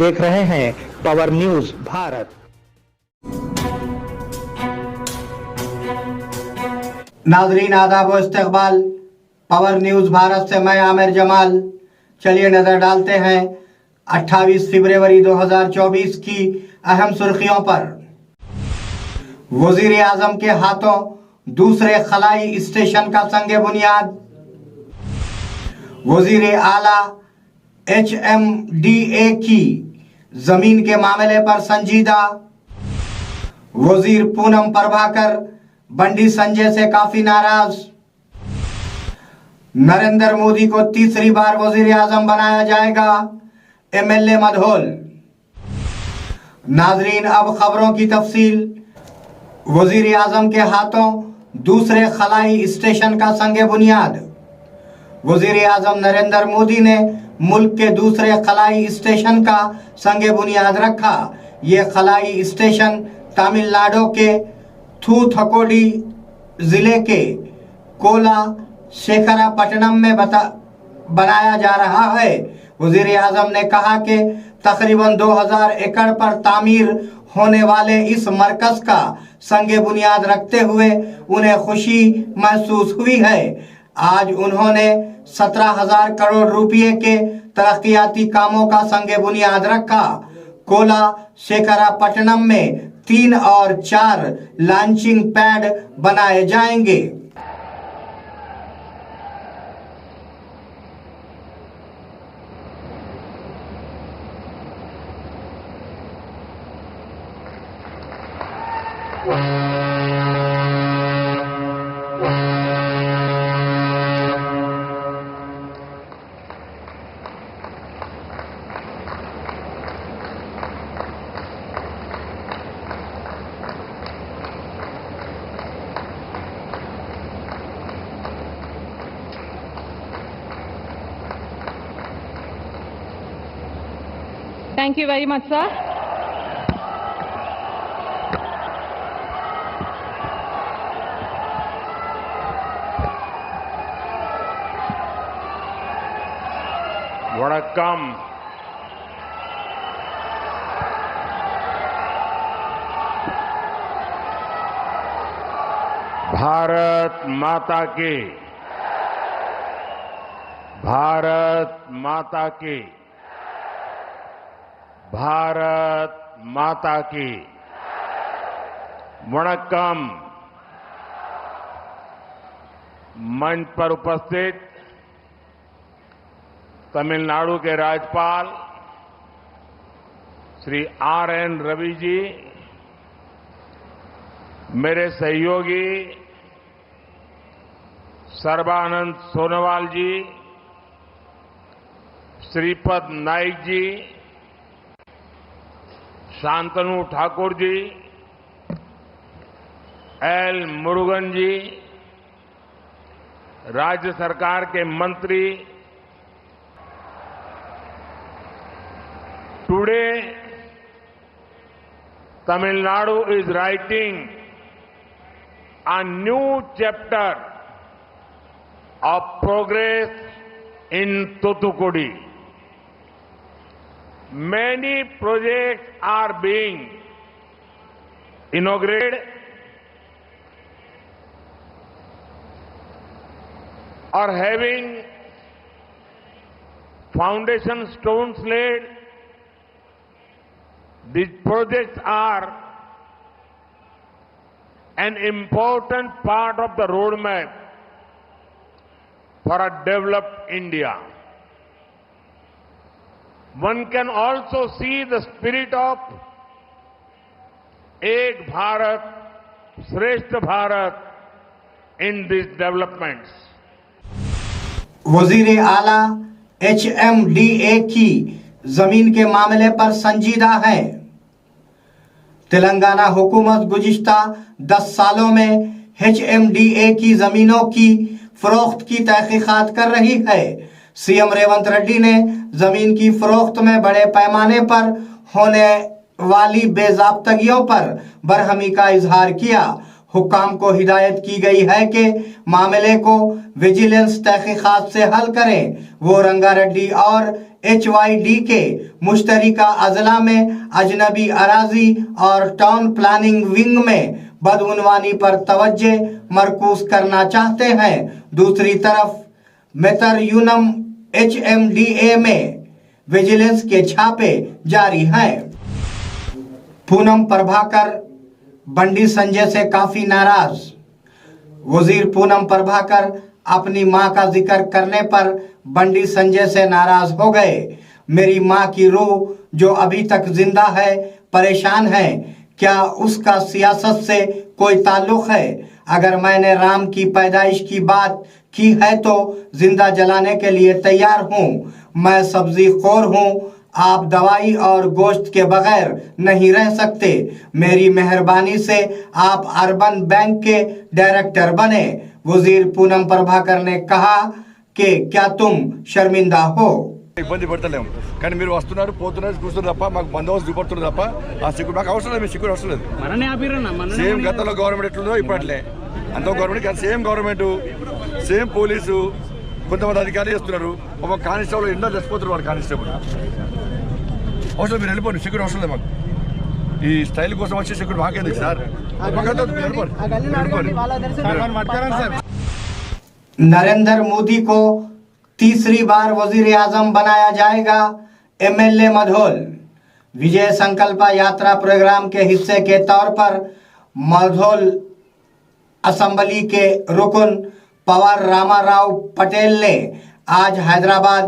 देख रहे हैं पावर न्यूज भारत। नाजरीन आदाब व इस्तकबाल। पावर न्यूज भारत से मैं आमिर जमाल। चलिए नजर डालते हैं 28 फरवरी 2024 की अहम सुर्खियों पर। वजीर आजम के हाथों दूसरे खलाई स्टेशन का संगे बुनियाद। वजीर आला HMDA की जमीन के मामले पर संजीदा। वजीर पूनम प्रभाकर बंडी संजय से काफी नाराज। नरेंद्र मोदी को तीसरी बार वजीर आजम बनाया जाएगा, MLA मधोल। नाजरीन अब खबरों की तफसील। वजीर आजम के हाथों दूसरे खलाई स्टेशन का संगे बुनियाद। वजीर आजम नरेंद्र मोदी ने मुल्क के दूसरे खलाई स्टेशन का संगे बुनियाद रखा। ये खलाई स्टेशन तमिलनाडु के थूथकुडी जिले के कोला शेखरापट्टनम में बनाया जा रहा है। वजीर आजम ने कहा कि तकरीबन 2000 एकड़ पर तामीर होने वाले इस मरकज का संगे बुनियाद रखते हुए उन्हें खुशी महसूस हुई है। आज उन्होंने 17,000 करोड़ रुपए के तरक्याती कामों का संगे बुनियाद रखा। कोला शेखरापट्टनम में 3 और 4 लॉन्चिंग पैड बनाए जाएंगे। Thank you very much, sir. वणक्कम। भारत माता की, भारत माता की, भारत माता की। वणक्कम। मंच पर उपस्थित तमिलनाडु के राज्यपाल श्री RN रवि जी, मेरे सहयोगी सर्बानंद सोनोवाल जी, श्रीपद नाइक जी, शांतनु ठाकुर जी, L मुरुगन जी, राज्य सरकार के मंत्री। Today, Tamil Nadu is writing a new chapter of progress in Thoothukudi. Many projects are being inaugurated or having foundation stones laid. These projects are an important part of the roadmap for a developed India. One can also see the spirit of Ek Bharat, Shrestha Bharat in these developments. वजीर आला HMDA की जमीन के मामले पर संजीदा है। तेलंगाना हुकूमत गुज़िश्ता 10 सालों में HMDA की जमीनों की फरोख्त की तहकीकात कर रही है। CM रेवंत रेड्डी ने जमीन की फरोख्त में बड़े पैमाने पर होने वाली बेज़ाब्तगियों पर बरहमी का इजहार किया। हुक्काम को हिदायत की गई है कि मामले को विजिलेंस तहकीकात से हल करें। वो रंगारेड्डी और HYD के मुश्तरका अजला में अजनबी अराजी और टाउन प्लानिंग विंग में बदउनवानी पर तवज्जो मरकूज करना चाहते हैं। दूसरी तरफ मेतरयूनम HMDA में विजिलेंस के छापे जारी हैं। पूनम प्रभाकर बंडी संजय से काफी नाराज। वजीर पूनम प्रभाकर अपनी मां का जिक्र करने पर बंडी संजय से नाराज हो गए। मेरी मां की रूह जो अभी तक जिंदा है परेशान है, क्या उसका सियासत से कोई ताल्लुक है? अगर मैंने राम की पैदाइश की बात की है तो जिंदा जलाने के लिए तैयार हूँ। मैं सब्जी खोर हूँ, आप दवाई और गोश्त के बगैर नहीं रह सकते। मेरी मेहरबानी से आप अर्बन बैंक के डायरेक्टर बने। वजीर पूनम प्रभाकर ने कहा कि क्या तुम शर्मिंदा हो? ఇబ్బంది పడతలేము కానీ మీరు వస్తున్నారు పోతున్నారు చూస్తున్నారు తప్ప మాకు బందోబస్తు చూపడుతున్నారు తప్ప ఆ సిక్యూరిటీ మాకు అవసరం లేదు. సిక్యూరిటీ అవసరం లేదు. సేమ్ గతంలో గవర్నమెంట్ ఎట్లుందో ఇప్పుడు అట్లే అంత గవర్నమెంట్ కానీ సేమ్ గవర్నమెంట్ సేమ్ పోలీసు కొంతమంది అధికారులు చేస్తున్నారు. ఒక కానిస్టేబుల్ ఎన్నో చచ్చిపోతున్నారు. వాడు కానిస్టేబుల్ అవసరం మీరు వెళ్ళిపోండి. సిక్యూరిటీ అవసరం లేదు మాకు. ఈ స్టైల్ కోసం వచ్చి సిక్యూరిటీ మాకేందుకు సార్? नरेंद्र मोदी को तीसरी बार वजीर आजम बनाया जाएगा। MLA मधोल विजय संकल्प यात्रा प्रोग्राम के हिस्से के तौर पर मधोल असेंबली के रुकन पवार रामाराव पटेल ने आज हैदराबाद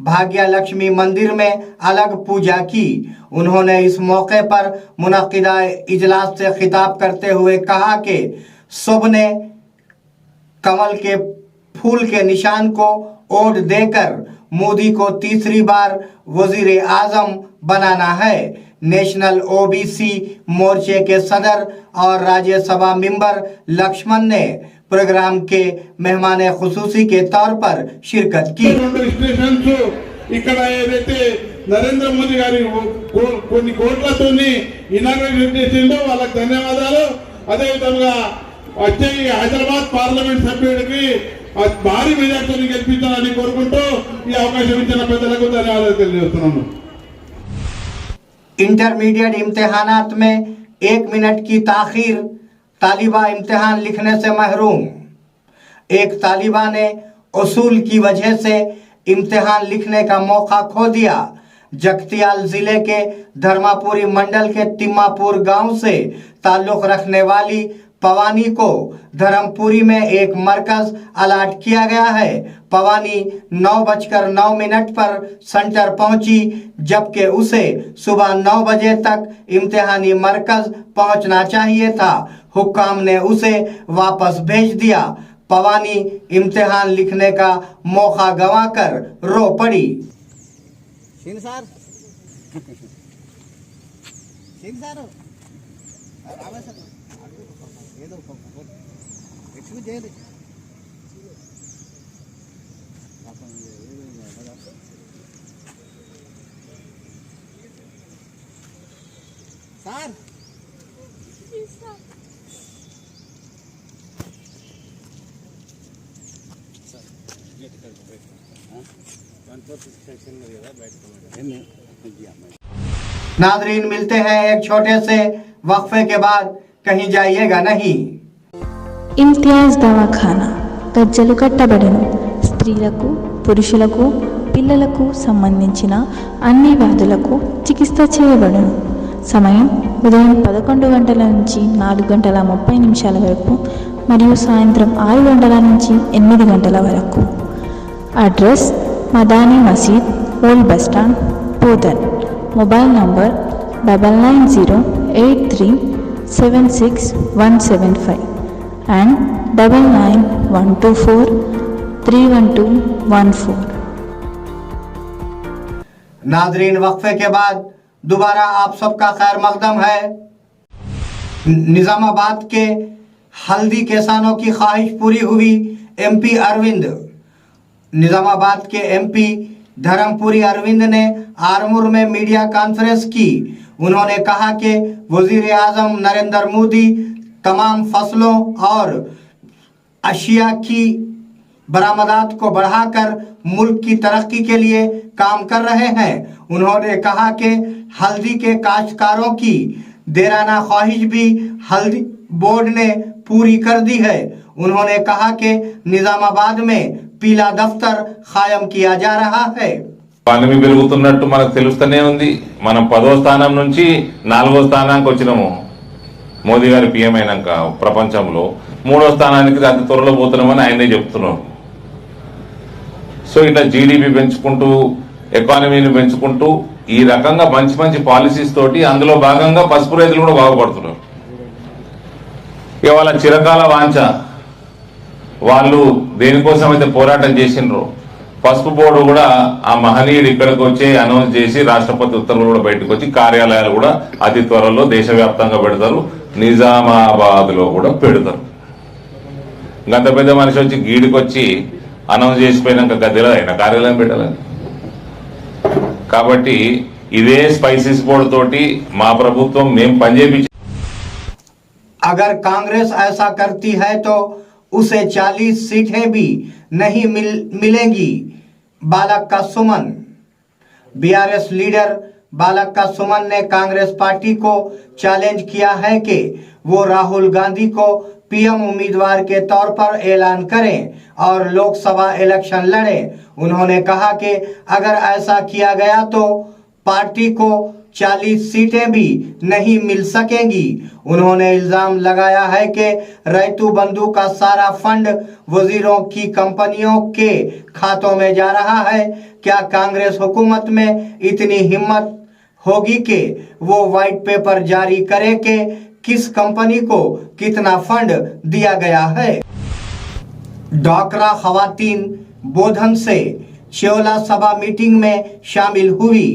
भाग्य लक्ष्मी मंदिर में अलग पूजा की। उन्होंने इस मौके पर मुनक्किदा इजलास से खिताब करते हुए कहा कि सबने कमल के फूल के निशान को वोट देकर मोदी को तीसरी बार वजीर आजम बनाना है। नेशनल OBC मोर्चे के सदर और राज्यसभा मेंबर लक्ष्मण ने प्रोग्राम के मेहमान खुसूसी के तौर पर शिरकत की। ఇక్కడ ఏదైతే నరేంద్ర మోదీ గారి కొన్ని కోట్లతోని ఇనాగ్రేట్ చేసిందో వాళ్ళకి ధన్యవాదాలు. అదే విధంగా వచ్చే హైదరాబాద్ పార్లమెంట్ సభ్యుడికి భారీ మెజార్టీని గెలిపించాలని కోరుకుంటూ ఈ అవకాశం ఇచ్చిన పెద్దలకు ధన్యవాదాలు తెలియజేస్తున్నాను. इंटरमीडिएट इम्तिहानात में 1 मिनट की ताखीर, तालिबा इम्तिहान लिखने से महरूम। एक तालिबा ने उसूल की वजह से इम्तिहान लिखने का मौका खो दिया। जगतियाल जिले के धर्मापुरी मंडल के तिम्मापुर गांव से ताल्लुक रखने वाली पवानी को धर्मपुरी में एक मरकज अलाट किया गया है। पवानी 9:09 पर सेंटर पहुंची, जबकि उसे सुबह 9 बजे तक इम्तिहानी मरकज पहुंचना चाहिए था। हुक्काम ने उसे वापस भेज दिया। पवानी इम्तिहान लिखने का मौका गंवाकर रो पड़ी। नादरीन, मिलते हैं एक छोटे से वक्फे के बाद, कहीं जाइएगा नहीं। ఇమ్తియాజ్ దవాఖానా గజ్జలు కట్టబడెను. స్త్రీలకు, పురుషులకు, పిల్లలకు సంబంధించిన అన్ని వ్యాధులకు చికిత్స చేయబడును. సమయం ఉదయం 11 గంటల నుంచి 4 గంటల 30 నిమిషాల వరకు మరియు సాయంత్రం 6 గంటల నుంచి 8 గంటల వరకు. Address Madani Masjid, old bus stand, Bodhan. Mobile number 9908376175 and 9912431214. नादरीन, वक्फे के बाद दोबारा आप सबका खैर मकदम है। निजामाबाद के हल्दी किसानों की ख्वाहिश पूरी हुई। MP अरविंद। निजामाबाद के MP धर्मपुरी अरविंद ने आरमूर में मीडिया कॉन्फ्रेंस की। उन्होंने कहा कि वजीर आजम नरेंद्र मोदी तमाम फसलों और अशिया की बरामदात को बढ़ाकर मुल्क की तरक्की के लिए काम कर रहे हैं। उन्होंने कहा कि हल्दी के काश्तकारों की देराना ख्वाहिश भी हल्दी बोर्ड ने पूरी कर दी है। उन्होंने कहा कि निजामाबाद में पीला दफ्तर कायम किया जा रहा है। ఎకానమీ పెరుగుతున్నట్టు మనకు తెలుస్తూనే ఉంది. మనం 10వ స్థానం నుంచి 4వ స్థానానికి వచ్చినాము. మోదీ గారి పీఎం అయినాక ప్రపంచంలో 3వ స్థానానికి అతి త్వరలో పోతున్నామని ఆయనే చెప్తున్నారు. సో ఇట్లా జీడీపీ పెంచుకుంటూ ఎకానమీని పెంచుకుంటూ ఈ రకంగా మంచి మంచి పాలసీస్ తోటి అందులో భాగంగా పసుపు రైతులు కూడా బాగుపడుతున్నారు. ఇవాళ చిరకాల వాంఛ వాళ్ళు దేనికోసం అయితే పోరాటం చేసినారో పసుపు బోర్డు కూడా ఆ మహనీయుడు ఇక్కడికి వచ్చి అనౌన్స్ చేసి రాష్ట్రపతి ఉత్తర్వులు కూడా బయటకు వచ్చి కార్యాలయాలు కూడా అతి త్వరలో దేశవ్యాప్తంగా పెడతారు. నిజామాబాద్ లో కూడా పెడతారు. గంత పెద్ద మనిషి వచ్చి గీడికి వచ్చి అనౌన్స్ చేసిపోయినాక గద్దెలో అయినా కార్యాలయం పెట్టాలని. కాబట్టి ఇదే స్పైసెస్ బోర్డు తోటి మా ప్రభుత్వం మేము పనిచేయించి अगर कांग्रेस ऐसा करती है तो उसे 40 सीटें भी नहीं मिलेंगी। बालक का सुमन। बीआरएस लीडर बालक का सुमन ने कांग्रेस पार्टी को चैलेंज किया है कि वो राहुल गांधी को पीएम उम्मीदवार के तौर पर ऐलान करें और लोकसभा इलेक्शन लड़ें। उन्होंने कहा कि अगर ऐसा किया गया तो पार्टी को 40 सीटें भी नहीं मिल सकेंगी। उन्होंने इल्जाम लगाया है कि रैतू बंधु का सारा फंड वजीरों की कंपनियों के खातों में जा रहा है। क्या कांग्रेस हुकूमत में इतनी हिम्मत होगी कि वो व्हाइट पेपर जारी करे कि किस कंपनी को कितना फंड दिया गया है। डॉकरा खवातीन बोधन से शेवला सभा मीटिंग में शामिल हुई।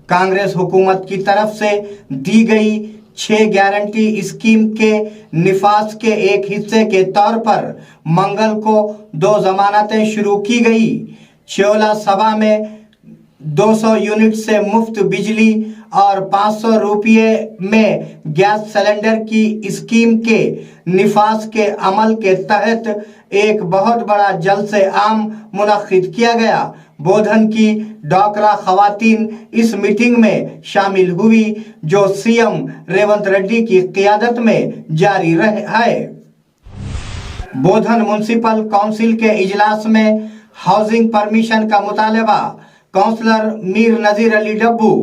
कांग्रेस हुकूमत की तरफ से दी गई 6 गारंटी स्कीम के निफाज के एक हिस्से के तौर पर मंगल को 2 जमानतें शुरू की गई। शेवला सभा में 200 यूनिट से मुफ्त बिजली और 500 रुपये में गैस सिलेंडर की स्कीम के निफाज के अमल के तहत एक बहुत बड़ा जलसे आम मुनक्किद किया गया। बोधन की डॉकरा खवातीन इस मीटिंग में शामिल हुई जो सीएम रेवंत रेड्डी की क़ियादत में जारी है। बोधन म्युनिसिपल काउंसिल के इजलास में हाउसिंग परमिशन का मुतालबा। काउंसलर मीर नजीर अली डब्बू।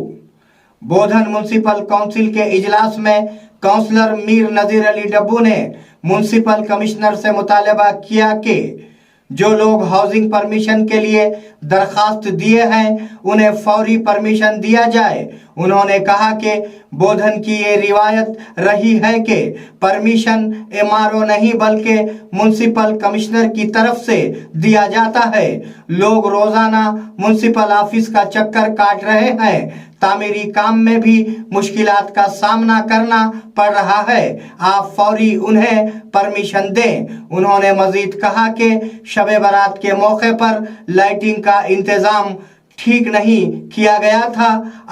बोधन म्युनिसिपल काउंसिल के इजलास में काउंसलर मीर नजीर अली डब्बू ने म्युनिसिपल कमिश्नर से मुतालबा किया कि जो लोग हाउसिंग परमिशन के लिए दरखास्त दिए हैं उन्हें फौरी परमिशन दिया जाए। उन्होंने कहा कि बोधन की ये रिवायत रही है कि परमिशन एमआरओ नहीं बल्कि म्युनिसिपल कमिश्नर की तरफ से दिया जाता है। लोग रोजाना म्युनिसिपल ऑफिस का चक्कर काट रहे हैं। तामीरी काम में भी मुश्किलात का सामना करना पड़ रहा है। आप फौरी उन्हें परमिशन दें। उन्होंने मजीद कहा कि शबे बारात के मौके पर लाइटिंग का इंतजाम ठीक नहीं किया गया था।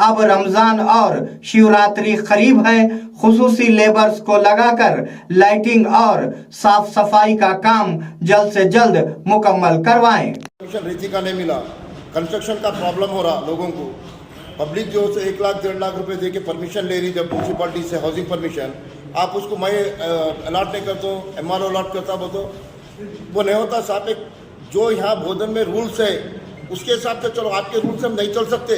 अब रमजान और शिवरात्रि करीब है। खुसूसी लेबर्स को लगाकर लाइटिंग और साफ सफाई का काम जल्द से जल्द मुकम्मल करवाएं। रेती का नहीं मिला, कंस्ट्रक्शन का प्रॉब्लम हो रहा लोगों को। पब्लिक जो 1 लाख 1.5 लाख रुपए दे के परमिशन ले रही जब म्यूनसिपालिटी से हाउसिंग परमिशन, आप उसको मैं अलॉट नहीं करता हूँ, एमआरओ अलॉट करता वो तो वो नहीं होता साहब। एक जो यहाँ बोधन में रूल्स है उसके हिसाब से चलो। आपके रूल से हम नहीं चल सकते।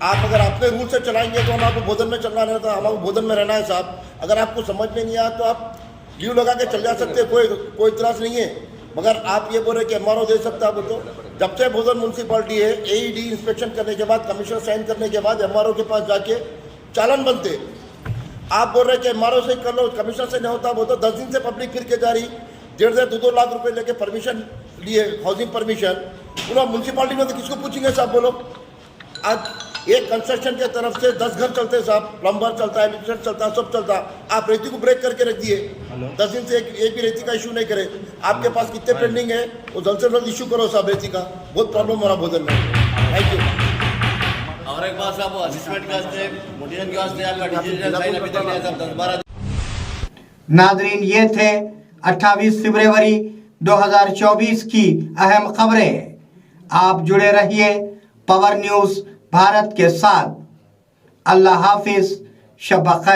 आप अगर अपने रूल से चलाएंगे तो हम आपको बोधन में चलना रहता है, हमारे बोधन में रहना है साहब। अगर आपको समझ में नहीं आया तो आप लीव लगा के चल जा सकते, कोई इतराज़ नहीं है। मगर आप ये बोल रहे कि एमआरओ दे सकता है, तो जब से बोधन म्यूनसिपालिटी है एईडी इंस्पेक्शन करने के बाद, कमिश्नर साइन करने के बाद एमआरओ के पास जाके चालान बनते। आप बोल रहे कि एमआरओ से कर लो, कमिश्नर से नहीं होता। वो तो 10 दिन से पब्लिक फिर के जा रही, 1.5-2 लाख रुपए लेके परमिशन लिए हाउसिंग परमिशन। पूरा म्यूनसिपालिटी में तो किसको पूछेंगे साहब बोलो। आज एक कंस्ट्रक्शन के तरफ से 10 घर चलते साहब, प्लम्बर चलता है, इलेक्ट्रिशियन चलता है, सब चलता। आप रेती को ब्रेक करके रख दिए। 10 दिन से एक भी रेती का इशू नहीं करे। आपके पास कितने पेंडिंग है वो जल्द से जल्द इशू करो साहब। रेती का बहुत प्रॉब्लम हो रहा बोधन में। Thank you. और एक बात साहब, असिस्टेंट के वास्ते मोटिवेशन के वास्ते आपका डिजिटल साइन अभी तक नहीं है साहब, 10-12 नाजरीन, ये थे 28 फरवरी 2024 की अहम खबरें। आप जुड़े रहिए पावर न्यूज भारत के साथ। अल्लाह हाफिज, शब खैर।